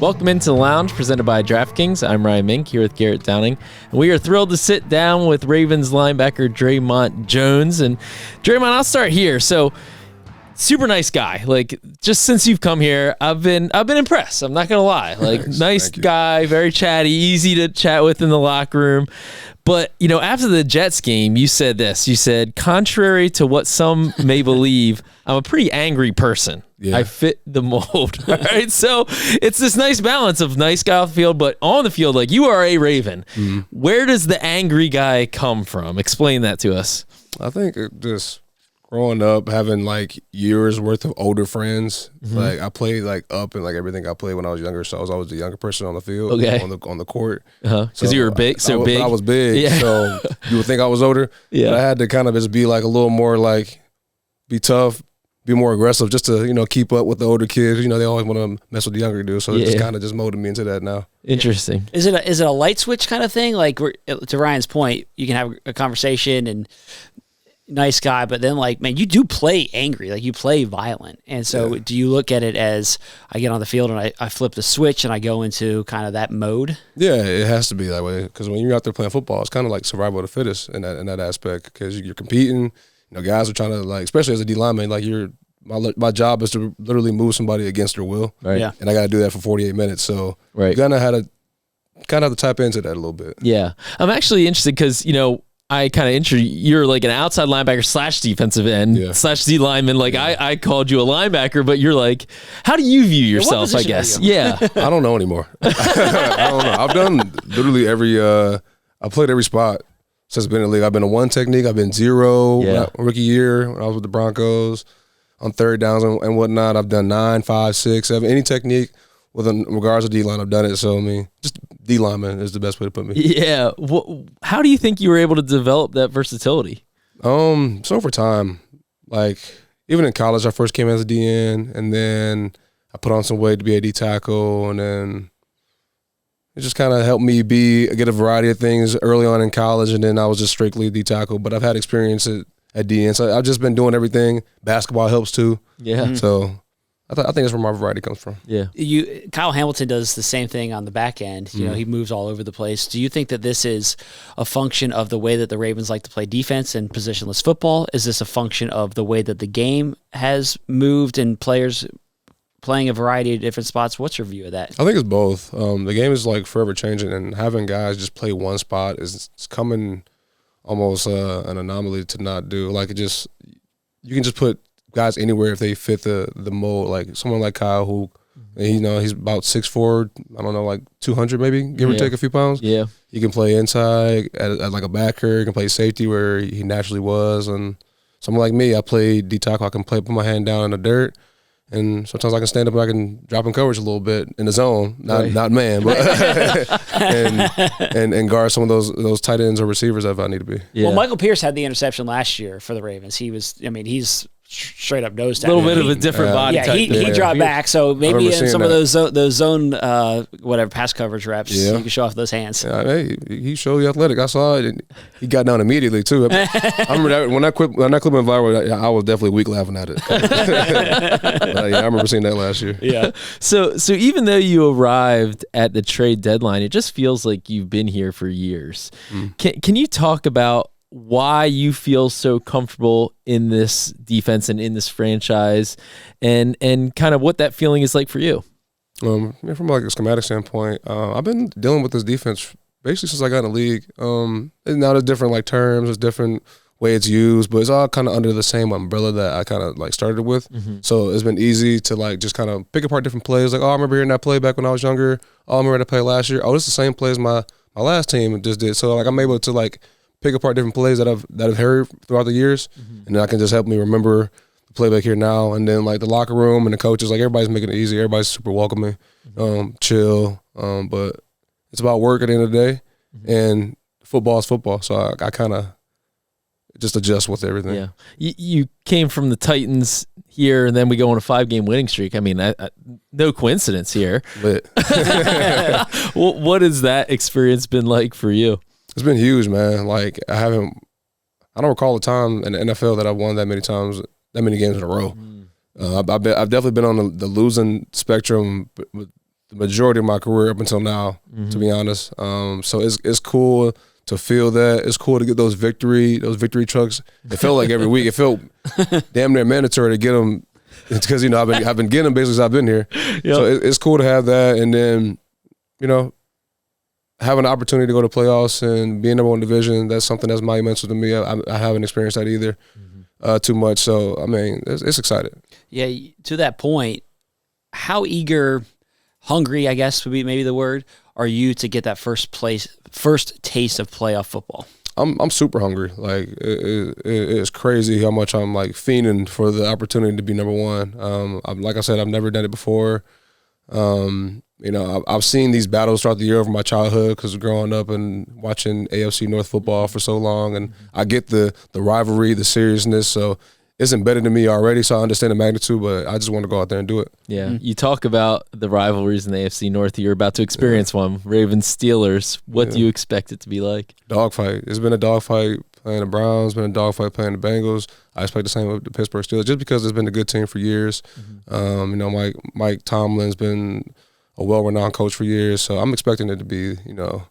Welcome into the lounge presented by DraftKings. I'm Ryan Mink here with Garrett Downing. And we are thrilled to sit down with Ravens linebacker Dre'Mont Jones. And Dre'Mont, I'll start here. So, super nice guy. Like, just since you've come here, I've been impressed. I'm not gonna lie. Like, nice guy, very chatty, easy to chat with in the locker room. But, you know, after the Jets game, you said this. You said, contrary to what some may believe, I'm a pretty angry person. Yeah. I fit the mold. All right. So it's this nice balance of nice guy off the field, but on the field, like, you are a Raven. Mm-hmm. Where does the angry guy come from? Explain that to us. I think just growing up, having like years worth of older friends. Mm-hmm. Like, I played like up and like everything I played when I was younger, so I was always the younger person on the field, on the court. Because you were big, big. I was big, yeah. So you would think I was older. Yeah, but I had to kind of just be like a little more like, be tough, be more aggressive, just to, you know, keep up with the older kids. You know, they always want to mess with the younger dudes, so it just kind of just molded me into that now. Interesting. Is it a light switch kind of thing? Like, to Ryan's point, you can have a conversation and nice guy, but then, like, man, you do play angry, like you play violent. And so do you look at it as, I get on the field and I flip the switch and I go into kind of that mode? Yeah, it has to be that way, because when you're out there playing football, it's kind of like survival of the fittest in that aspect, because you're competing. You know, guys are trying to, like, especially as a D lineman, like, my job is to literally move somebody against their will. Right. Yeah. And I got to do that for 48 minutes. So you kind of have to tap into that a little bit. Yeah. I'm actually interested because, you know, I kind of you're like an outside linebacker / defensive end / D lineman. Like, I called you a linebacker, but you're like, how do you view yourself, I guess? Yeah. I don't know anymore. I don't know. I've done literally I played every spot since I've been in the league. I've been a 1 technique. I've been 0 rookie year when I was with the Broncos on third downs and whatnot. I've done 9, 5, 6, 7, any technique in regards to D-line, I've done it. So, I mean, just D-lineman is the best way to put me. Yeah. How do you think you were able to develop that versatility? So over time, like, even in college, I first came as a DN, and then I put on some weight to be a D tackle, and then it just kind of helped me get a variety of things early on in college, and then I was just strictly D tackle. But I've had experience at DN, so I've just been doing everything. Basketball helps too. Yeah. Mm-hmm. So I think that's where my variety comes from. Yeah. Kyle Hamilton does the same thing on the back end. You know, he moves all over the place. Do you think that this is a function of the way that the Ravens like to play defense and positionless football? Is this a function of the way that the game has moved and players playing a variety of different spots? What's your view of that? I think it's both. The game is like forever changing, and having guys just play one spot is coming almost an anomaly to not do. Like, you can just put guys anywhere if they fit the mold. Like someone like Kyle, who, you know, he's about 6'4", I don't know, like 200 maybe, give or take a few pounds. Yeah, he can play inside at like a backer. He can play safety where he naturally was. And someone like me, I play D tackle. I can put my hand down in the dirt, and sometimes I can stand up and I can drop in coverage a little bit in the zone, not man, but and guard some of those tight ends or receivers if I need to be. Yeah. Well, Michael Pierce had the interception last year for the Ravens. he's straight up nose down. A little bit of a different body type. He dropped back, so maybe in some of those zone pass coverage reps, you can show off those hands. Yeah, hey, he showed you athletic. I saw it, and he got down immediately too. I remember that when that clip went viral, I was definitely weak laughing at it. I remember seeing that last year. Yeah. So even though you arrived at the trade deadline, it just feels like you've been here for years. Can you talk about why you feel so comfortable in this defense and in this franchise, and kind of what that feeling is like for you? From like a schematic standpoint, I've been dealing with this defense basically since I got in the league. And now there's different like terms, there's different way it's used, but it's all kind of under the same umbrella that I kind of like started with. Mm-hmm. So it's been easy to like just kind of pick apart different plays. Like, oh, I remember hearing that play back when I was younger. Oh, I remember that play last year. Oh, this is the same play as my last team just did. So like I'm able to like pick apart different plays that I've heard throughout the years, and then I can just help me remember the play back here now. And then like the locker room and the coaches, like everybody's making it easy. Everybody's super welcoming, chill. But it's about work at the end of the day, and football is football. So I kind of just adjust with everything. Yeah, you came from the Titans here, and then we go on a 5-game winning streak. I mean, no coincidence here. Lit. What has that experience been like for you? It's been huge, man. Like I don't recall a time in the NFL that I've won that many games in a row. I've definitely been on the losing spectrum with the majority of my career up until now, to be honest. So it's cool to feel that. It's cool to get those victory trucks. It felt like every week. It felt damn near mandatory to get them. It's because, you know, I've been getting them basically since I've been here. Yep. So it's cool to have that. And then, you know, having an opportunity to go to playoffs and be in number one division, that's something that's monumental to me. I haven't experienced that either too much. So, I mean, it's exciting. Yeah, to that point, how eager, hungry, I guess would be maybe the word, are you to get that first taste of playoff football? I'm super hungry. Like it's crazy how much I'm like fiending for the opportunity to be number one. Like I said, I've never done it before. You know, I've seen these battles throughout the year over my childhood because growing up and watching AFC North football for so long, and I get the rivalry, the seriousness. So it's embedded in me already, so I understand the magnitude, but I just want to go out there and do it. Yeah, you talk about the rivalries in the AFC North. You're about to experience one. Ravens-Steelers. What do you expect it to be like? Dogfight. It's been a dogfight playing the Browns, been a dogfight playing the Bengals. I expect the same with the Pittsburgh Steelers, just because it's been a good team for years. You know, Mike Tomlin's been a well-renowned coach for years, so I'm expecting it to be, you know,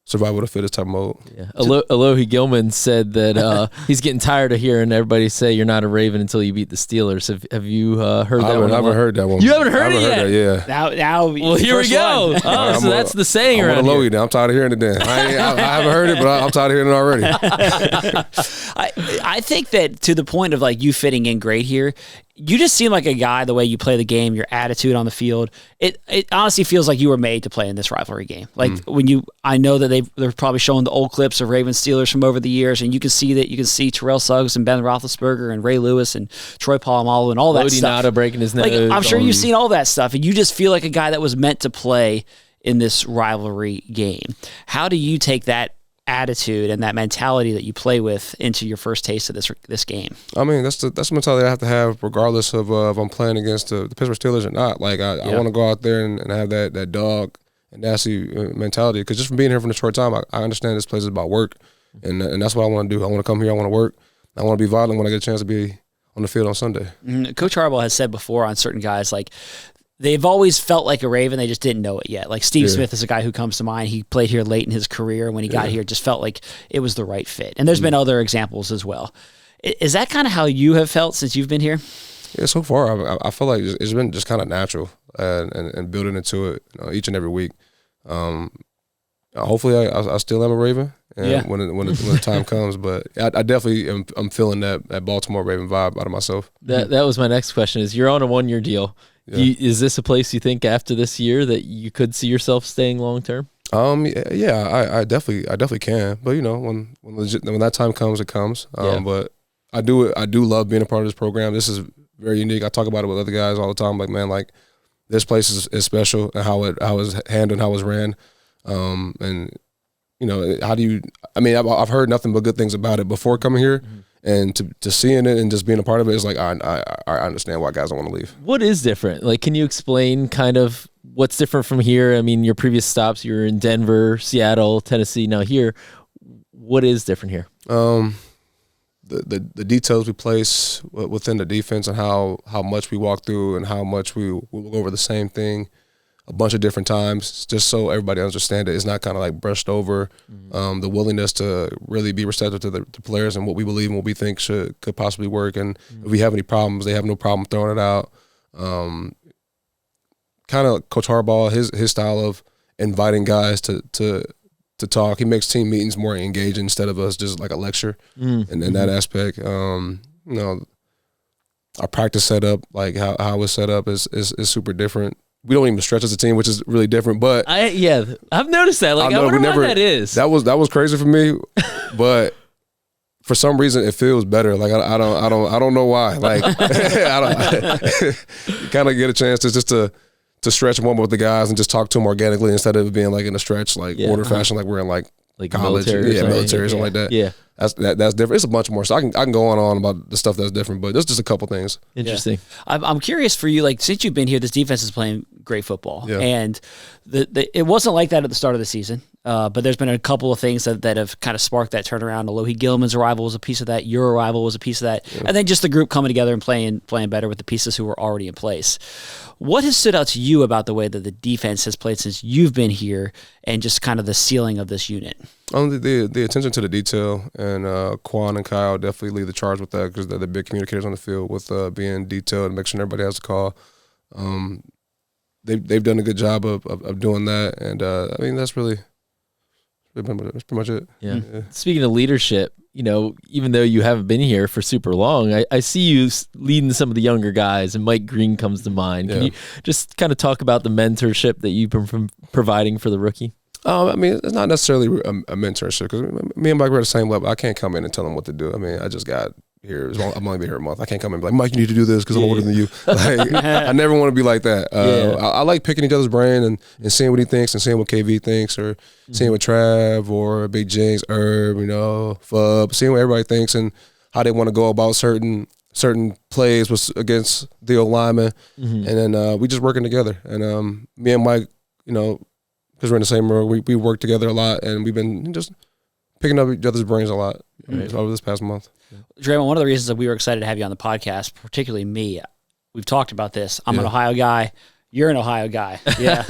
survival of the fittest type mode. Yeah. Alohi Gilman said that he's getting tired of hearing everybody say you're not a Raven until you beat the Steelers. Have you heard that one? I haven't heard that one. You haven't heard it yet? Heard that, yeah. Now well, here we go. So that's the saying around here. Now. I'm tired of hearing it then. I haven't heard it, but I'm tired of hearing it already. I think that to the point of like you fitting in great here, you just seem like a guy, the way you play the game, your attitude on the field. It honestly feels like you were made to play in this rivalry game. Like I know that they're probably showing the old clips of Ravens Steelers from over the years, and you can see Terrell Suggs and Ben Roethlisberger and Ray Lewis and Troy Polamalu and all that Lodi stuff. Nada breaking his nose. Like, I'm sure you've seen all that stuff, and you just feel like a guy that was meant to play in this rivalry game. How do you take that attitude and that mentality that you play with into your first taste of this game? I mean, that's the mentality I have to have regardless of if I'm playing against the Pittsburgh Steelers or not. Like I want to go out there and have that dog and nasty mentality, because just from being here for a short time, I understand this place is about work, and that's what I want to do. I want to come here, I want to work, I want to be violent when I get a chance to be on the field on Sunday. Coach Harbaugh has said before on certain guys, like, they've always felt like a Raven. They just didn't know it yet. Like Steve Smith is a guy who comes to mind. He played here late in his career. When he got here, it just felt like it was the right fit. And there's been other examples as well. Is that kind of how you have felt since you've been here? Yeah, so far I feel like it's been just kind of natural and building into it, you know, each and every week. Hopefully I still am a Raven when the time comes, but I definitely I'm feeling that Baltimore Raven vibe out of myself. That was my next question. Is you're on a 1-year deal? Yeah. Is this a place you think after this year that you could see yourself staying long term? Yeah, I definitely can. But you know, when that time comes, it comes. But I do love being a part of this program. This is very unique. I talk about it with other guys all the time. Like, man, like this place is special, and how it was handled, and how it was ran. And you know, how do you? I mean, I've heard nothing but good things about it before coming here. And to seeing it and just being a part of it is like, I understand why guys don't want to leave. What is different? Like, can you explain kind of what's different from here? I mean, your previous stops, you were in Denver, Seattle, Tennessee. Now here, what is different here? The details we place within the defense, and how much we walk through, and how much we will go over the same thing a bunch of different times, just so everybody understands it. It's not kind of like brushed over. The willingness to really be receptive to the players and what we believe and what we think could possibly work. And if we have any problems, they have no problem throwing it out. Kind of Coach Harbaugh, his style of inviting guys to talk. He makes team meetings more engaging instead of us just like a lecture. And in that aspect, you know, our practice setup, like how it's set up, is super different. We don't even stretch as a team, which is really different. But I've noticed that. Like, I wonder why that is. That was crazy for me, but for some reason it feels better. Like I don't know why. Like you kind of get a chance to stretch one with the guys and just talk to them organically instead of it being like in a stretch like order fashion, like we're in like college, military, something like that. Yeah. That's different. It's a bunch more. So I can go on about the stuff that's different, but there's just a couple things. Interesting. Yeah. I'm curious for you, like, since you've been here, this defense is playing great football, and it wasn't like that at the start of the season. but there's been a couple of things that have kind of sparked that turnaround. Alohi Gilman's arrival was a piece of that. Your arrival was a piece of that. Yeah. And then just the group coming together and playing better with the pieces who were already in place. What has stood out to you about the way that the defense has played since you've been here and just kind of the ceiling of this unit? The attention to the detail, and Quan and Kyle definitely lead the charge with that because they're the big communicators on the field with being detailed and making sure everybody has a call. They've done a good job of doing that, and I mean that's pretty much it. Yeah. Speaking of leadership, even though you haven't been here for super long, I see you leading some of the younger guys, and Mike Green comes to mind. Can you just kind of talk about the mentorship that you've been providing for the rookie? I mean, it's not necessarily a mentorship because me and Mike are at the same level. I can't come in and tell them what to do. I mean, I just got here. I'm only been here a month. I can't come in and be like, Mike, you need to do this because I'm older than you. Like, I never want to be like that. I like picking each other's brain and seeing what he thinks and seeing what KV thinks or seeing what Trav or Big James, Herb, Fub, seeing what everybody thinks and how they want to go about certain plays against the old lineman. And then we just working together. And me and Mike, because we're in the same room, we work together a lot, and we've been just picking up each other's brains a lot over this past month. Dremont, one of the reasons that we were excited to have you on the podcast, particularly me, we've talked about this. I'm an Ohio guy. You're an Ohio guy. Yeah.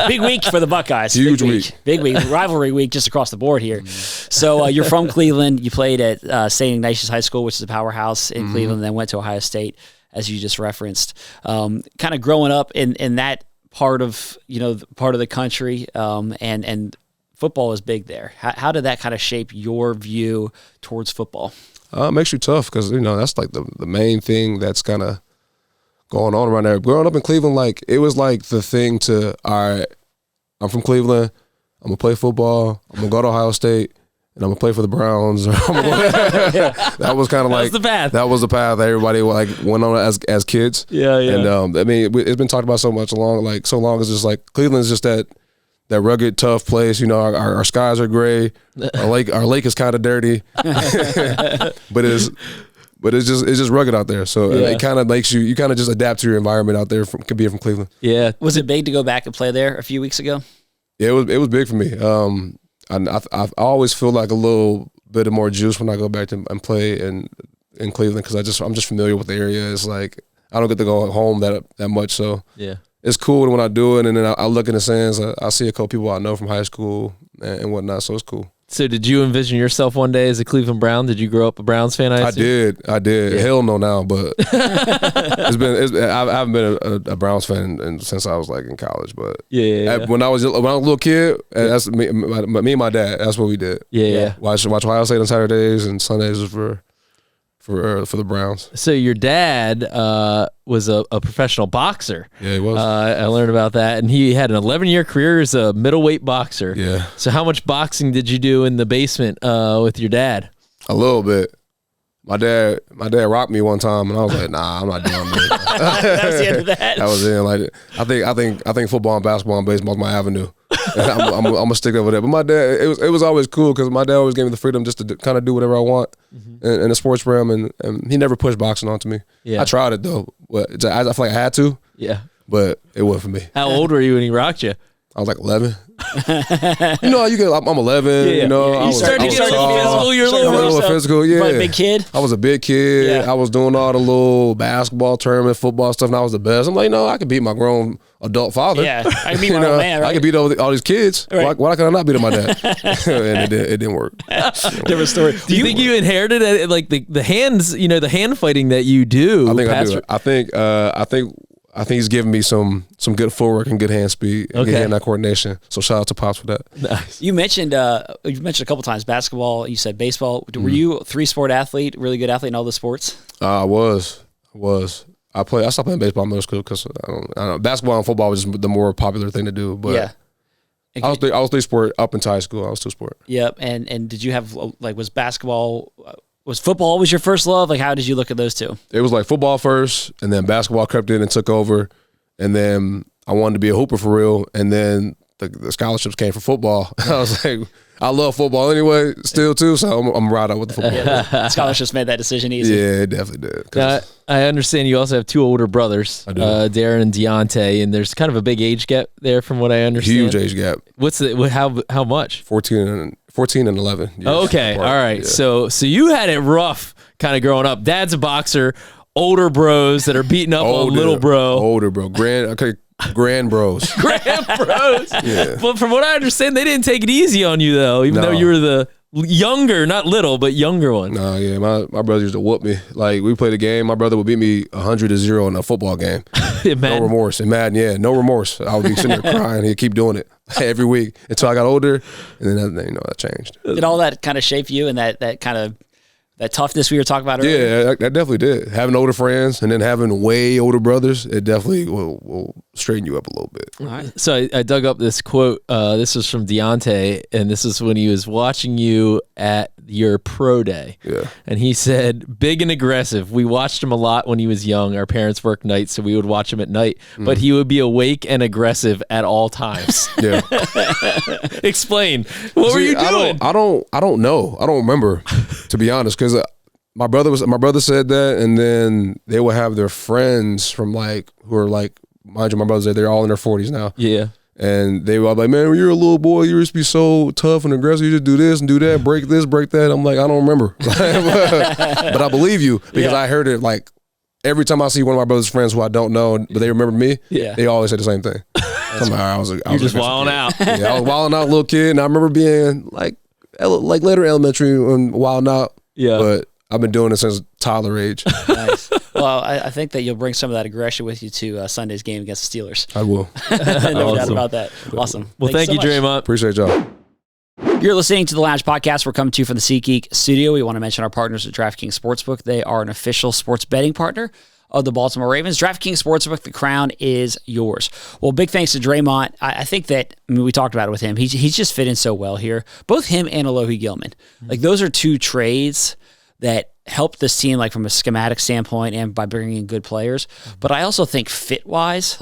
Big week for the Buckeyes. Huge week. Big week. Rivalry week just across the board here. So you're from Cleveland. You played at St. Ignatius High School, which is a powerhouse in Cleveland, and then went to Ohio State, as you just referenced. Kind of growing up in that part of the country, and football is big there. How did that kind of shape your view towards football? It makes you tough because that's like the main thing that's kind of going on around there. Growing up in Cleveland, like it was like the thing to, all right, I'm from Cleveland, I'm gonna play football, I'm gonna go to Ohio State, and I'm gonna play for the Browns. That was kind of like that was the path that everybody like went on as kids. Yeah. And I mean, it's been talked about so long. It's just like Cleveland's just that rugged, tough place. Our skies are gray. Our lake is kind of dirty, but it's just rugged out there. So it kind of makes you kind of just adapt to your environment out there from Cleveland. Yeah. Was it big to go back and play there a few weeks ago? Yeah, it was big for me. I always feel like a little bit of more juice when I go back and play in Cleveland because I'm just familiar with the area. It's like I don't get to go home that much, so it's cool when I do it. And then I look in the stands, I see a couple people I know from high school and whatnot, so it's cool. So did you envision yourself one day as a Cleveland Brown? Did you grow up a Browns fan? I did. Yeah. Hell no now, but I haven't been a Browns fan since I was like in college. But when I was a little kid, that's me and my dad. That's what we did. Yeah. Watch Ohio State on Saturdays and Sundays was for the Browns. So your dad was a professional boxer. Yeah, he was. I learned about that, and he had an 11-year career as a middleweight boxer. Yeah. So how much boxing did you do in the basement with your dad? A little bit. My dad rocked me one time, and I was like, "Nah, I'm not doing this." That was the end of that. That was it. Like, I think football and basketball and baseball is my avenue. I'm gonna stick over there. But my dad, it was always cool because my dad always gave me the freedom just to kind of do whatever I want in the sports realm, and he never pushed boxing onto me. Yeah. I tried it though. I feel like I had to. Yeah. But it wasn't for me. How old were you when he rocked you? I was like 11. I'm 11. Yeah. You started to get physical. You're a little physical. Yeah. Like a big kid. I was a big kid. Yeah. I was doing all the little basketball tournament, football stuff, and I was the best. I'm like, I could beat my grown adult father. Yeah, I can beat my old man. Right? I could beat all these kids. Right. Why could I not beat my dad? And it didn't work. Different story. Do you think you inherited like the hands? The hand fighting that you do. I think I do. I think he's giving me some good footwork and good hand speed and good hand-eye coordination. So shout out to Pops for that. Nice. You mentioned a couple times basketball. You said baseball. Were you a 3-sport athlete, really good athlete in all the sports? I was. I stopped playing baseball in middle school because I don't know. Basketball and football was just the more popular thing to do. But I was 3-sport up into high school. I was 2-sport. Yep. And did you have was basketball? Was football always your first love? Like, how did you look at those two? It was like football first, and then basketball crept in and took over, and then I wanted to be a hooper for real, and then the scholarships came from football. I was like, I love football anyway, still too. So I'm right out with the football. Yeah, scholarships made that decision easy. Yeah, it definitely did. Now, I understand you also have 2 older brothers, Darren and Deontay, and there's kind of a big age gap there, from what I understand. Huge age gap. How much? 14 and 11. Years Okay, apart. all right. Yeah. So you had it rough, kind of growing up. Dad's a boxer. Older bros that are beating up on little bro. Older bro. Grand bros. Grand bros. Yeah. But from what I understand, they didn't take it easy on you, though, even though you were the younger, not little, but younger one. No, yeah, my brother used to whoop me. Like, we played a game, my brother would beat me 100-0 in a football game. No remorse. And Madden, yeah, no remorse. I would be sitting there crying. He'd keep doing it every week until I got older, and then that changed. Did all that kind of shape you and that kind of that toughness we were talking about earlier? Yeah, that definitely did. Having older friends and then having way older brothers, it definitely will straighten you up a little bit. All right. So I dug up this quote. This was from Deontay, and this is when he was watching you at your pro day. Yeah. And he said, big and aggressive. We watched him a lot when he was young. Our parents worked nights, so we would watch him at night. But he would be awake and aggressive at all times. Yeah. Explain. What were you doing? I don't know. I don't remember, to be honest, because my brother said that, and then they would have their friends from who are mind you, my brother said they're all in their 40s now. Yeah. And they were like, man, when you're a little boy, you used to be so tough and aggressive. You just do this and do that, break this, break that. I'm like, I don't remember. But I believe you, because I heard it every time I see one of my brother's friends who I don't know, but they remember me, they always say the same thing. I was just wilding out. Yeah, I was wilding out, little kid, and I remember being like later elementary and wilding out. Yeah. But I've been doing it since toddler age. Nice. Well, I think that you'll bring some of that aggression with you to Sunday's game against the Steelers. I will. No doubt about that. Awesome. Well, thank you, Dre'Mont. Appreciate y'all. You're listening to the Lounge Podcast. We're coming to you from the SeatGeek studio. We want to mention our partners at DraftKings Sportsbook. They are an official sports betting partner of the Baltimore Ravens. DraftKings Sportsbook, the crown is yours. Well, big thanks to Dre'Mont. I think that, we talked about it with him. He's just fit in so well here. Both him and Alohi Gilman. Those are 2 trades that helped this team from a schematic standpoint and by bringing in good players. But I also think fit-wise,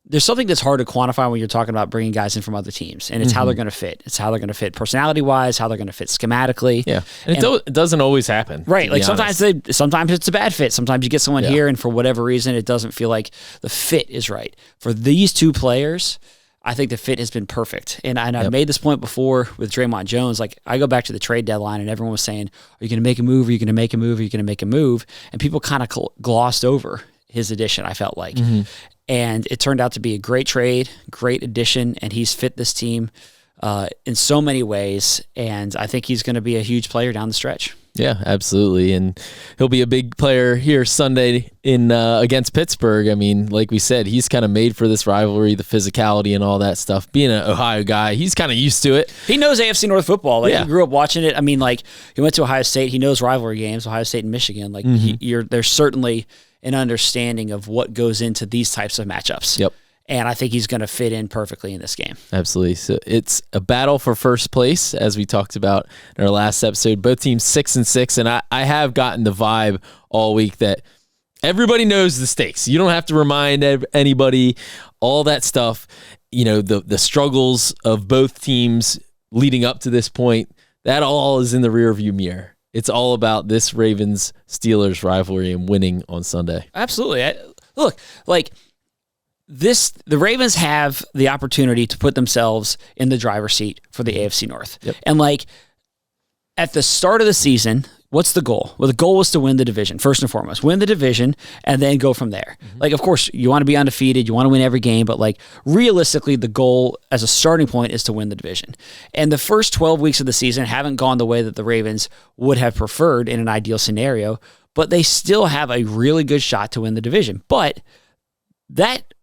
there's something that's hard to quantify when you're talking about bringing guys in from other teams, and it's how they're going to fit. It's how they're going to fit personality-wise, how they're going to fit schematically. Yeah, and it doesn't always happen. Right, sometimes it's a bad fit. Sometimes you get someone here, and for whatever reason, it doesn't feel like the fit is right. For these 2 players, I think the fit has been perfect. And I've made this point before with Dre'Mont Jones. I go back to the trade deadline, and everyone was saying, are you going to make a move? Are you going to make a move? Are you going to make a move? And people kind of glossed over his addition, I felt like. And it turned out to be a great trade, great addition, and he's fit this team in so many ways. And I think he's going to be a huge player down the stretch. Yeah, absolutely. And he'll be a big player here Sunday in against Pittsburgh. Like we said, he's kind of made for this rivalry, the physicality and all that stuff. Being an Ohio guy, he's kind of used to it. He knows AFC North football. He grew up watching it. He went to Ohio State. He knows rivalry games, Ohio State and Michigan. There's certainly an understanding of what goes into these types of matchups. Yep. And I think he's going to fit in perfectly in this game. Absolutely. So it's a battle for first place, as we talked about in our last episode. Both teams 6-6, and I have gotten the vibe all week that everybody knows the stakes. You don't have to remind anybody, all that stuff. The struggles of both teams leading up to this point, that all is in the rearview mirror. It's all about this Ravens-Steelers rivalry and winning on Sunday. Absolutely. The Ravens have the opportunity to put themselves in the driver's seat for the AFC North. Yep. And at the start of the season, what's the goal? Well, the goal was to win the division, first and foremost. Win the division and then go from there. Of course, you want to be undefeated, you want to win every game, but realistically, the goal as a starting point is to win the division. And the first 12 weeks of the season haven't gone the way that the Ravens would have preferred in an ideal scenario, but they still have a really good shot to win the division. But that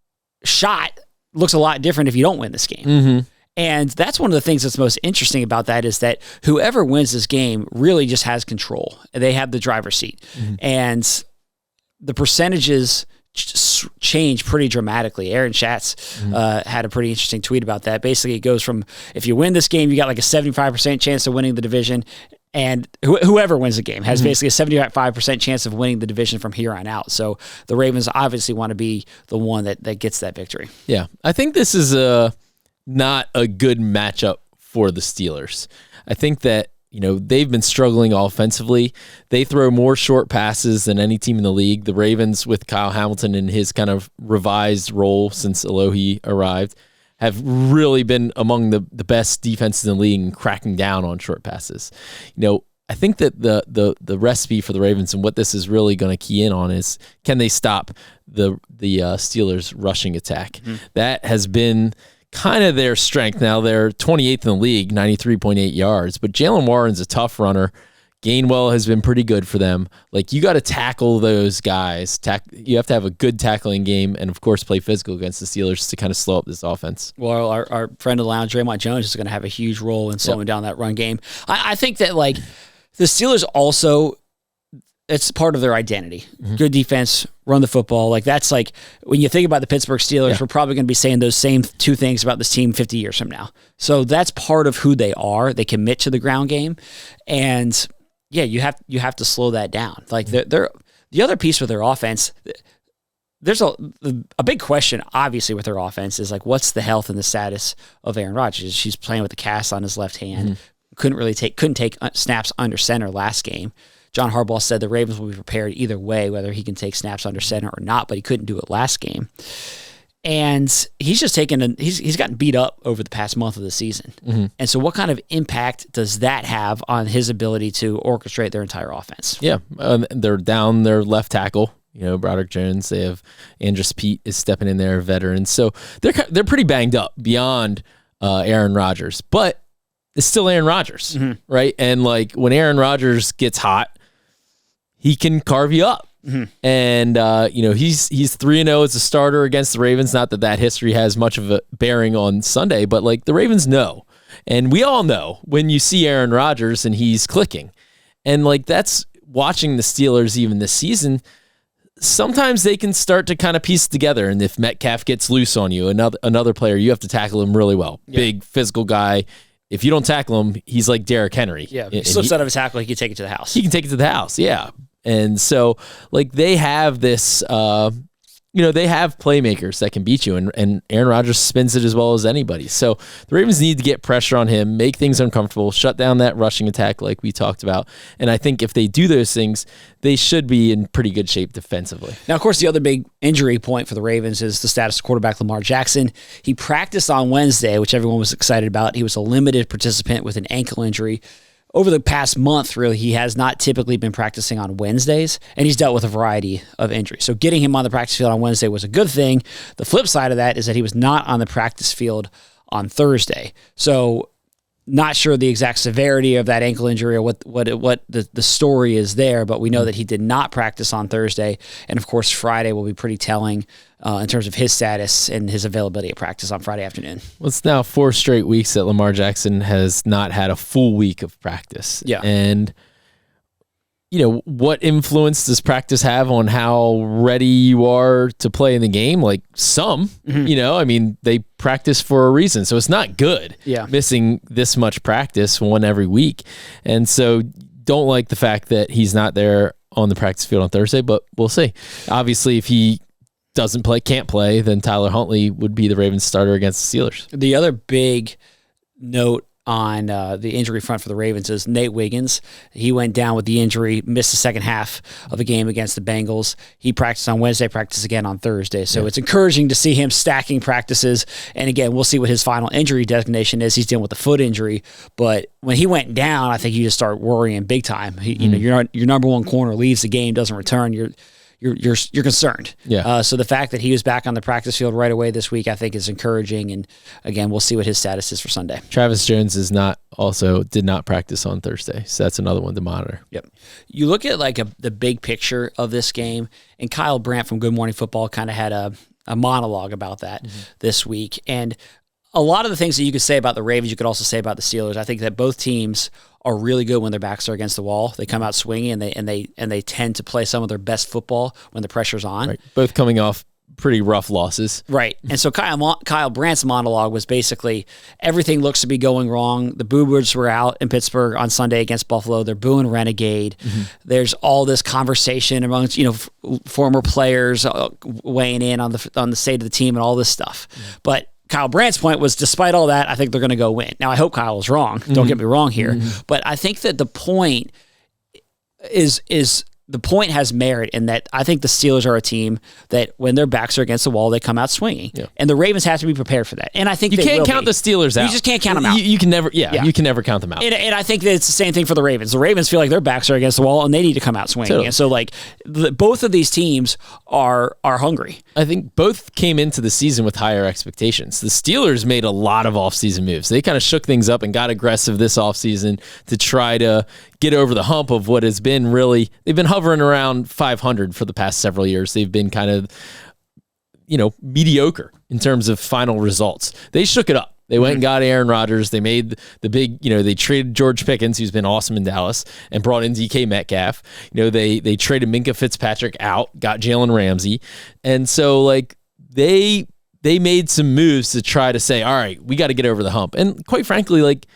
shot looks a lot different if you don't win this game. And that's one of the things that's most interesting about that is that whoever wins this game really just has control. They have the driver's seat. And the percentages change pretty dramatically. Aaron Schatz had a pretty interesting tweet about that. Basically, it goes from if you win this game, you got a 75% chance of winning the division. And whoever wins the game has basically a 75% chance of winning the division from here on out. So the Ravens obviously want to be the one that gets that victory. Yeah. I think this is not a good matchup for the Steelers. I think that, they've been struggling offensively. They throw more short passes than any team in the league. The Ravens, with Kyle Hamilton in his kind of revised role since Elohi arrived, have really been among the best defenses in the league in cracking down on short passes. I think that the recipe for the Ravens and what this is really going to key in on is, can they stop the Steelers' rushing attack? Mm-hmm. That has been kind of their strength. Now they're 28th in the league, 93.8 yards, but Jalen Warren's a tough runner. Gainwell has been pretty good for them. Like, you got to tackle those guys. You have to have a good tackling game and, of course, play physical against the Steelers to kind of slow up this offense. Well, our friend of the lounge, Dre'Mont Jones, is going to have a huge role in slowing down that run game. I think that, the Steelers also, it's part of their identity. Mm-hmm. Good defense, run the football. That's when you think about the Pittsburgh Steelers, we're probably going to be saying those same two things about this team 50 years from now. So that's part of who they are. They commit to the ground game. And you have to slow that down. They're the other piece with their offense, there's a big question, obviously, with their offense is what's the health and the status of Aaron Rodgers? She's playing with the cast on his left hand. Mm-hmm. Couldn't take snaps under center last game. John Harbaugh said the Ravens will be prepared either way, whether he can take snaps under center or not, but he couldn't do it last game. And he's just he's gotten beat up over the past month of the season. Mm-hmm. And so what kind of impact does that have on his ability to orchestrate their entire offense? Yeah, they're down their left tackle. Broderick Jones. They have Andrus Peat is stepping in there, veteran. So they're pretty banged up beyond Aaron Rodgers, but it's still Aaron Rodgers, mm-hmm. right? And when Aaron Rodgers gets hot, he can carve you up. Mm-hmm. And, he's 3-0 as a starter against the Ravens. Not that history has much of a bearing on Sunday, but the Ravens know. And we all know when you see Aaron Rodgers and he's clicking. And that's watching the Steelers even this season. Sometimes they can start to kind of piece it together. And if Metcalf gets loose on you, another player, you have to tackle him really well. Yeah. Big physical guy. If you don't tackle him, he's like Derrick Henry. Yeah, if he slips out of a tackle, he can take it to the house. He can take it to the house, yeah. And so, they have this, they have playmakers that can beat you, and Aaron Rodgers spins it as well as anybody. So the Ravens need to get pressure on him, make things uncomfortable, shut down that rushing attack like we talked about. And I think if they do those things, they should be in pretty good shape defensively. Now, of course, the other big injury point for the Ravens is the status of quarterback Lamar Jackson. He practiced on Wednesday, which everyone was excited about. He was a limited participant with an ankle injury. Over the past month, really, he has not typically been practicing on Wednesdays, and he's dealt with a variety of injuries. So getting him on the practice field on Wednesday was a good thing. The flip side of that is that he was not on the practice field on Thursday. So not sure the exact severity of that ankle injury or what the story is there, but we know that he did not practice on Thursday. And, of course, Friday will be pretty telling in terms of his status and his availability at practice on Friday afternoon. Well, it's now 4 straight weeks that Lamar Jackson has not had a full week of practice. Yeah. And, what influence does practice have on how ready you are to play in the game? Some, mm-hmm. They practice for a reason. So it's not good missing this much practice, one every week. And so don't like the fact that he's not there on the practice field on Thursday, but we'll see. Obviously, if he can't play, then Tyler Huntley would be the Ravens starter against the Steelers. The other big note on the injury front for the Ravens is Nate Wiggins. He went down with the injury, missed the second half of the game against the Bengals. He practiced on Wednesday, practiced again on Thursday. So it's encouraging to see him stacking practices. And again, we'll see what his final injury designation is. He's dealing with a foot injury. But when he went down, I think you just start worrying big time. Your number one corner leaves the game, doesn't return. You're concerned. Yeah. So the fact that he was back on the practice field right away this week, I think, is encouraging. And again, we'll see what his status is for Sunday. Travis Jones did not practice on Thursday, so that's another one to monitor. Yep. You look at the big picture of this game, and Kyle Brandt from Good Morning Football kind of had a monologue about that this week. And a lot of the things that you could say about the Ravens, you could also say about the Steelers. I think that both teams are really good when their backs are against the wall. They come out swinging, and they tend to play some of their best football when the pressure's on. Right. Both coming off pretty rough losses. Right. And so Kyle Brandt's monologue was basically everything looks to be going wrong. The Boo-Birds were out in Pittsburgh on Sunday against Buffalo. They're booing Renegade. Mm-hmm. There's all this conversation amongst former players weighing in on the state of the team and all this stuff. Mm-hmm. But Kyle Brandt's point was, despite all that, I think they're going to go win. Now, I hope Kyle was wrong. Don't get me wrong here. But I think that the point is the point has merit in that I think the Steelers are a team that when their backs are against the wall, they come out swinging. Yeah. And the Ravens have to be prepared for that. And I think you can't count the Steelers out. You just can't count them out. You can never, you can never count them out. And I think that it's the same thing for the Ravens. The Ravens feel like their backs are against the wall and they need to come out swinging. Totally. And so, like, both of these teams are hungry. I think both came into the season with higher expectations. The Steelers made a lot of offseason moves. They kind of shook things up and got aggressive this offseason to try to get over the hump of what has been really, they've been hovering around 500 for the past several years. They've been kind of, mediocre in terms of final results. They shook it up. They went and got Aaron Rodgers. They made the big, they traded George Pickens, who's been awesome in Dallas, and brought in DK Metcalf. They traded Minka Fitzpatrick out, got Jalen Ramsey. And so, like, they made some moves to try to say, all right, we got to get over the hump. And quite frankly, like,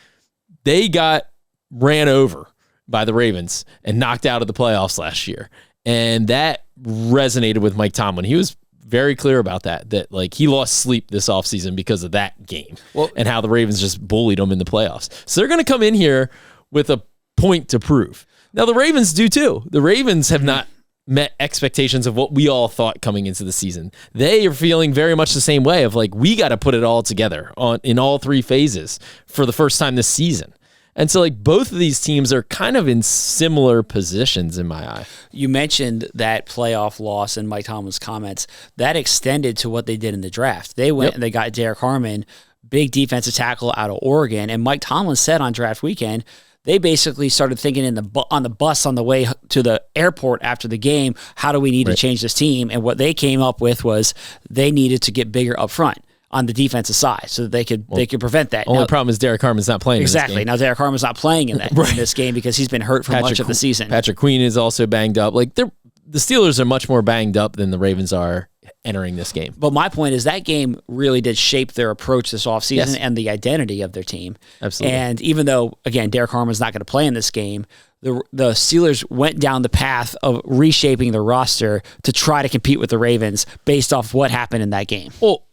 they got ran over by the Ravens and knocked out of the playoffs last year. And that resonated with Mike Tomlin. He was very clear about that like he lost sleep this offseason because of that game and how the Ravens just bullied them in the playoffs. So they're going to come in here with a point to prove. Now the Ravens do too. The Ravens have not met expectations of what we all thought coming into the season. They are feeling very much the same way of like, we got to put it all together in all three phases for the first time this season. And so, like, both of these teams are kind of in similar positions in my eye. You mentioned that playoff loss in Mike Tomlin's comments. That extended to what they did in the draft. They went and they got Derek Harmon, big defensive tackle out of Oregon. And Mike Tomlin said on draft weekend, they basically started thinking on the bus on the way to the airport after the game, how do we need to change this team? And what they came up with was they needed to get bigger up front on the defensive side so that they could prevent that. Only problem is Derek Harmon's not playing exactly. in this game. Now Derek Harmon's not playing in that in this game because he's been hurt for much of the season. Patrick Queen is also banged up. Like the Steelers are much more banged up than the Ravens are entering this game. But my point is that game really did shape their approach this offseason and the identity of their team. Absolutely. And even though, again, Derek Harmon's not going to play in this game, the Steelers went down the path of reshaping their roster to try to compete with the Ravens based off what happened in that game. Well,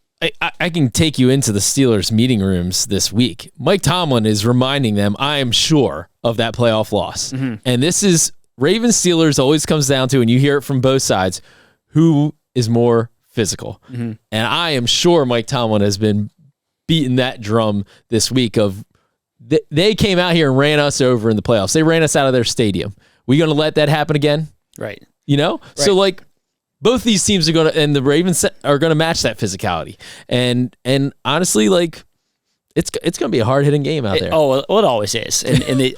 I can take you into the Steelers meeting rooms this week. Mike Tomlin is reminding them, I am sure, of that playoff loss. Mm-hmm. And this is Ravens Steelers always comes down to, and you hear it from both sides, who is more physical. Mm-hmm. And I am sure Mike Tomlin has been beating that drum this week of they came out here and ran us over in the playoffs. They ran us out of their stadium. We going to let that happen again? Right. Right. So like, both these teams are going to, and the Ravens are going to match that physicality. And honestly, like, it's going to be a hard hitting game out there. It always is. And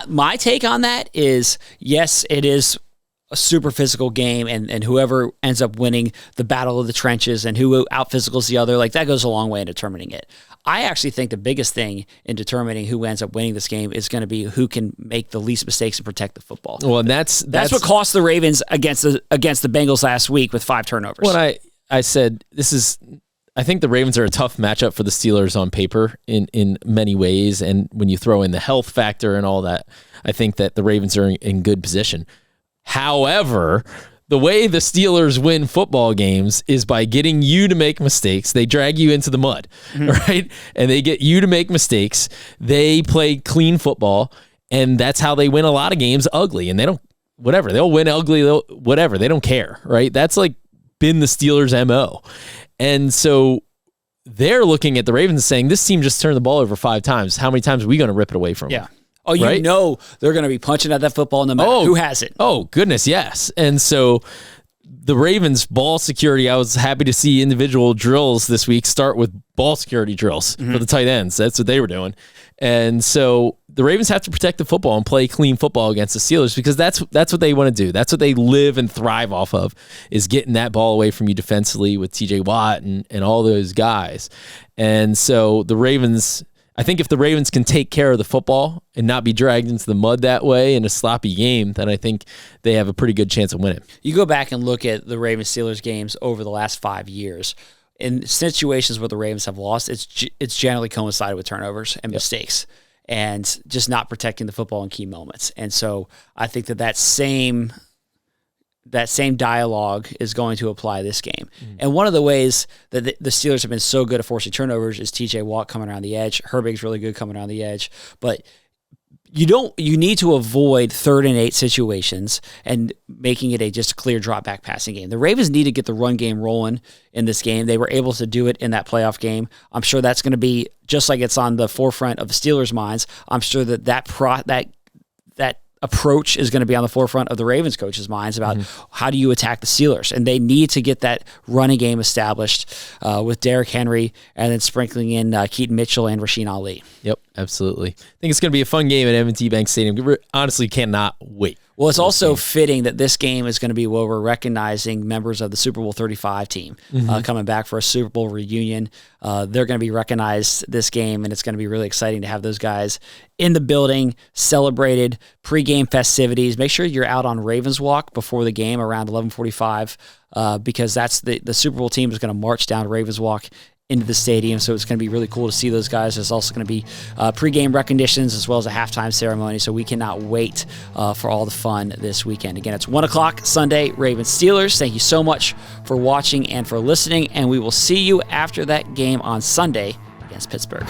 my take on that is, yes, it is a super physical game, and whoever ends up winning the battle of the trenches and who out physicals the other, like that goes a long way in determining it. I actually think the biggest thing in determining who ends up winning this game is going to be who can make the least mistakes and protect the football. Well, and that's what cost the Ravens against the Bengals last week with 5 turnovers. When I said I think the Ravens are a tough matchup for the Steelers on paper in many ways, and when you throw in the health factor and all that, I think that the Ravens are in good position. However, the way the Steelers win football games is by getting you to make mistakes. They drag you into the mud, right? And they get you to make mistakes. They play clean football, and that's how they win a lot of games ugly. And they'll win ugly, they don't care, right? That's like been the Steelers' MO. And so they're looking at the Ravens saying, this team just turned the ball over 5 times. How many times are we going to rip it away from them? Oh, you know they're going to be punching at that football no matter who has it. Oh, goodness, yes. And so the Ravens' ball security, I was happy to see individual drills this week start with ball security drills for the tight ends. That's what they were doing. And so the Ravens have to protect the football and play clean football against the Steelers because that's what they want to do. That's what they live and thrive off of, is getting that ball away from you defensively with TJ Watt and all those guys. And so the Ravens, I think if the Ravens can take care of the football and not be dragged into the mud that way in a sloppy game, then I think they have a pretty good chance of winning. You go back and look at the Ravens-Steelers games over the last 5 years. In situations where the Ravens have lost, it's generally coincided with turnovers and mistakes and just not protecting the football in key moments. And so I think that same that same dialogue is going to apply this game. And one of the ways that the Steelers have been so good at forcing turnovers is TJ Watt coming around the edge. Herbig's really good coming around the edge. But you need to avoid 3rd and 8 situations and making it just a clear drop back passing game. The Ravens need to get the run game rolling in this game. They were able to do it in that playoff game. I'm sure that's going to be just like it's on the forefront of the Steelers' minds. I'm sure that approach is going to be on the forefront of the Ravens coaches' minds about how do you attack the Steelers. And they need to get that running game established with Derrick Henry and then sprinkling in Keaton Mitchell and Rasheen Ali. Yep, absolutely. I think it's going to be a fun game at M&T Bank Stadium. We honestly cannot wait. Well, it's also fitting that this game is going to be where we're recognizing members of the Super Bowl 35 team coming back for a Super Bowl reunion. They're going to be recognized this game, and it's going to be really exciting to have those guys in the building, celebrated, pregame festivities. Make sure you're out on Ravens Walk before the game around 11:45 because that's the Super Bowl team is going to march down Ravens Walk into the stadium, so it's going to be really cool to see those guys. There's also going to be pregame recognitions as well as a halftime ceremony, so we cannot wait for all the fun this weekend. Again, it's 1 o'clock Sunday, Ravens-Steelers. Thank you so much for watching and for listening, and we will see you after that game on Sunday against Pittsburgh.